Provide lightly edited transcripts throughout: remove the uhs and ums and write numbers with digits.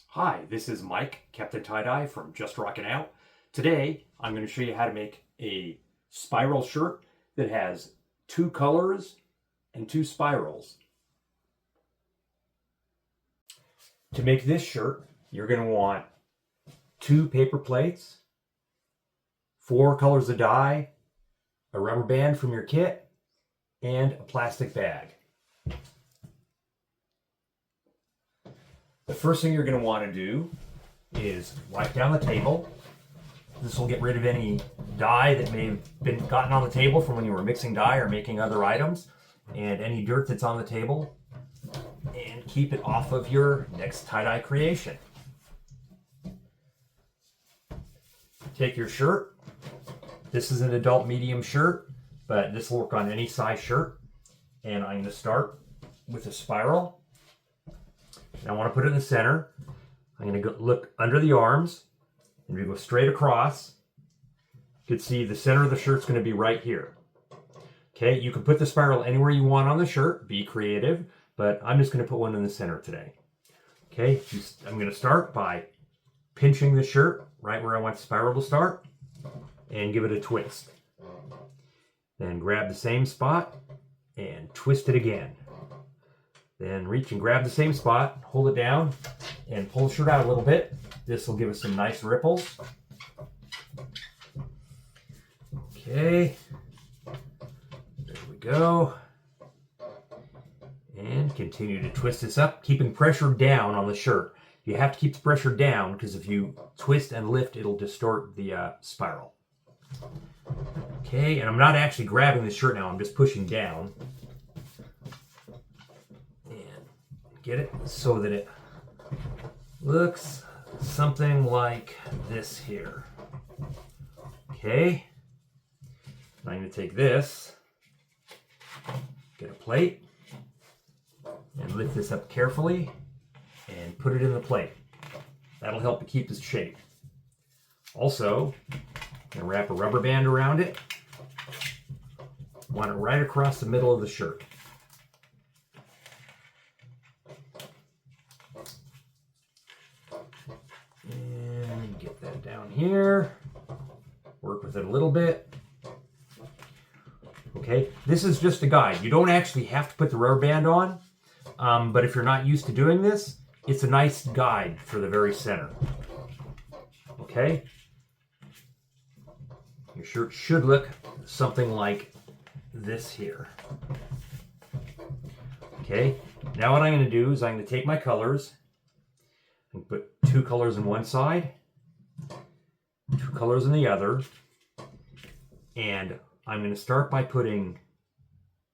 Hi, this is Mike, Captain Tie-Dye from Just Rockin Out. Today, I'm going to show you how to make a spiral shirt that has two colors and two spirals. To make this shirt, you're going to want two paper plates, 4 colors of dye, a rubber band from your kit, and a plastic bag. The first thing you're going to want to do is wipe down the table. This will get rid of any dye that may have been gotten on the table from when you were mixing dye or making other items, and any dirt that's on the table, and keep it off of your next tie-dye creation. Take your shirt. This is an adult medium shirt, but this will work on any size shirt. And I'm going to start with a spiral. I want to put it in the center. I'm going to look under the arms and we go straight across. You can see the center of the shirt's going to be right here. Okay, you can put the spiral anywhere you want on the shirt. Be creative, but I'm just going to put one in the center today. Okay, I'm going to start by pinching the shirt right where I want the spiral to start and give it a twist. Then grab the same spot and twist it again. Then reach and grab the same spot, hold it down, and pull the shirt out a little bit. This will give us some nice ripples. Okay, there we go. And continue to twist this up, keeping pressure down on the shirt. You have to keep the pressure down because if you twist and lift, it'll distort the spiral. Okay, and I'm not actually grabbing the shirt now, I'm just pushing down. Get it so that it looks something like this here. Okay, I'm going to take this, get a plate, and lift this up carefully and put it in the plate. That'll help to keep this shape. Also, I'm going to wrap a rubber band around it. Want it right across the middle of the shirt. And get that down here. Work with it a little bit. Okay, this is just a guide. You don't actually have to put the rubber band on, but if you're not used to doing this, it's a nice guide for the very center. Okay, your shirt should look something like this here. Okay, now what I'm going to do is I'm going to take my colors and put 2 colors on one side, 2 colors on the other, and I'm going to start by putting,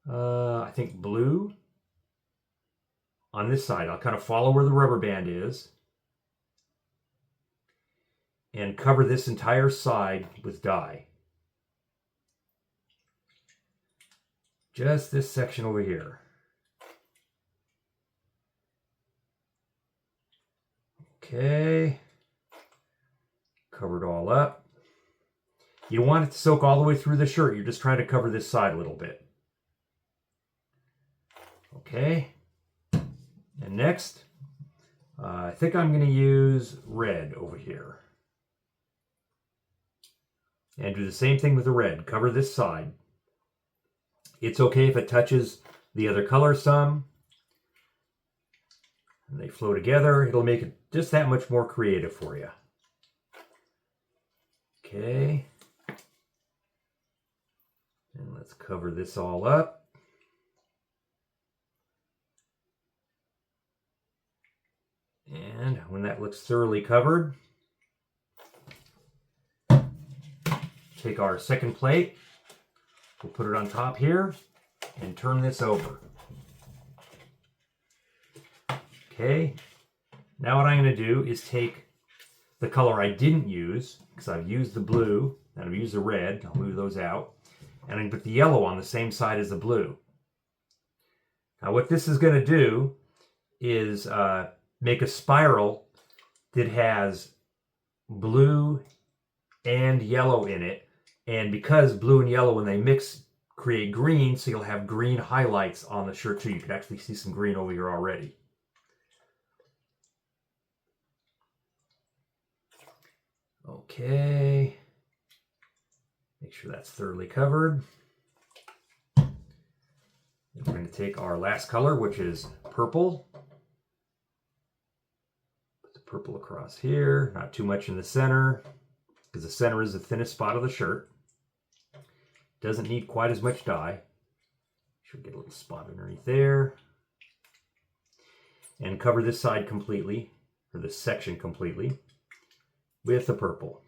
I think, blue on this side. I'll kind of follow where the rubber band is and cover this entire side with dye. Just this section over here. Okay, cover it all up. You don't want it to soak all the way through the shirt. You're just trying to cover this side a little bit. Okay, and next, I think I'm going to use red over here. And do the same thing with the red. Cover this side. It's okay if it touches the other color some. And they flow together. It'll make it just that much more creative for you. Okay. And let's cover this all up. And when that looks thoroughly covered, take our second plate. We'll put it on top here and turn this over. Okay, now what I'm going to do is take the color I didn't use, because I've used the blue, and I've used the red, I'll move those out, and I can put the yellow on the same side as the blue. Now what this is going to do is make a spiral that has blue and yellow in it, and because blue and yellow, when they mix, create green, so you'll have green highlights on the shirt too. You can actually see some green over here already. Okay. Make sure that's thoroughly covered. We're going to take our last color, which is purple. Put the purple across here, not too much in the center, because the center is the thinnest spot of the shirt. Doesn't need quite as much dye. Should get a little spot underneath there. And cover this side completely, or this section completely, with the purple.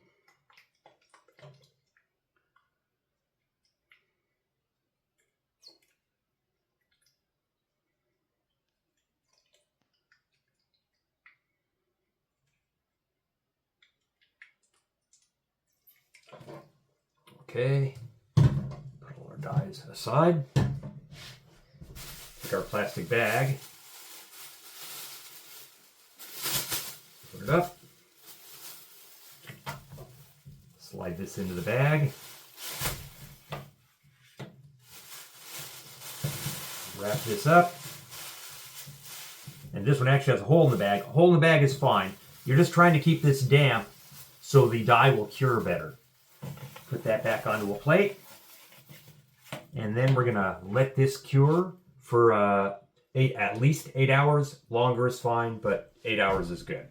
Okay, put all our dyes aside. Take our plastic bag, put it up, slide this into the bag, wrap this up, and this one actually has a hole in the bag. A hole in the bag is fine. You're just trying to keep this damp so the dye will cure better. Put that back onto a plate, and then we're gonna let this cure for at least 8 hours. Longer is fine, but 8 hours is good.